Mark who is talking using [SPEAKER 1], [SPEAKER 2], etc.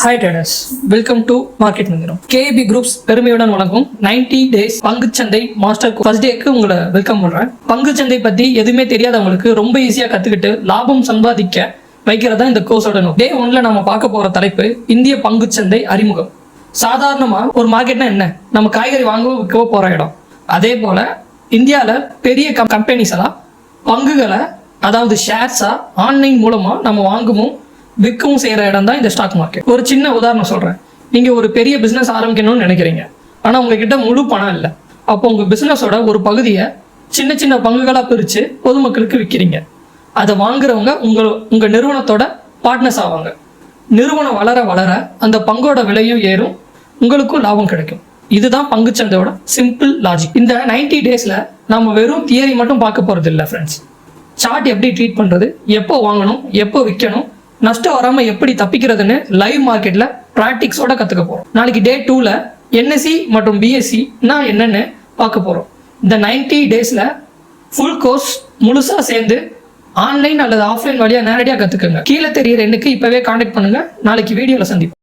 [SPEAKER 1] Hi traders, welcome to Market Mandiram. KAB Groups பெருமையுடன் வழங்கும் 90 days பங்குச்சந்தை மாஸ்டர் ஃபர்ஸ்ட் டேக்கு உங்களை வெல்கம் பண்றேன். பங்குச்சந்தை பத்தி எதுவுமே தெரியாதவங்களுக்கு ரொம்ப ஈஸியா கத்துக்கிட்டு லாபம் சம்பாதிக்க வைக்கிறதா இந்த கோர்ஸோட நோக்கம். டே 1ல நம்ம பார்க்க போற தலைப்பு இந்திய பங்குச்சந்தை அறிமுகம். சாதாரணமா ஒரு மார்க்கெட்னா என்ன? நம்ம காய்கறி வாங்கவோ விற்கவோ போற இடம். அதே போல இந்தியாவில் பெரிய கம்பெனிஸ் எல்லாம் பங்குகளை அதாவது ஷேர்ஸா ஆன்லைன் மூலமா நம்ம வாங்குவோம் விற்கவும் செய்கிற இடம் தான் இந்த ஸ்டாக் மார்க்கெட். ஒரு சின்ன உதாரணம் சொல்கிறேன். நீங்கள் ஒரு பெரிய பிஸ்னஸ் ஆரம்பிக்கணும்னு நினைக்கிறீங்க, ஆனால் உங்ககிட்ட முழு பணம் இல்லை. அப்போ உங்கள் பிஸ்னஸோட ஒரு பகுதியை சின்ன சின்ன பங்குகளாக பிரித்து பொதுமக்களுக்கு விற்கிறீங்க. அதை வாங்குறவங்க உங்கள் நிறுவனத்தோட பார்ட்னர்ஸ் ஆவாங்க. நிறுவனம் வளர வளர அந்த பங்கோட விலையும் ஏறும், உங்களுக்கும் லாபம் கிடைக்கும். இதுதான் பங்குச்சந்தையோட சிம்பிள் லாஜிக். இந்த 90 டேஸில் நம்ம வெறும் தியரி மட்டும் பார்க்க போகிறது இல்லை ஃப்ரெண்ட்ஸ். சார்ட் எப்படி ட்ரீட் பண்ணுறது, எப்போ வாங்கணும், எப்போ விற்கணும், நஷ்டம் வராமல் எப்படி தப்பிக்கிறதுன்னு லைவ் மார்க்கெட்டில் ப்ராக்டிக்ஸோட கற்றுக்க போகிறோம். நாளைக்கு டே 2ல் NSE மற்றும் BSEனா என்னென்னு பார்க்க போகிறோம். இந்த 90 டேஸில் ஃபுல் கோர்ஸ் முழுசாக சேர்ந்து ஆன்லைன் அல்லது ஆஃப்லைன் வழியாக நேரடியாக கற்றுக்குங்க. கீழே தெரியிற எண்ணுக்கு இப்போவே கான்டாக்ட் பண்ணுங்கள். நாளைக்கு வீடியோவில் சந்திப்போம்.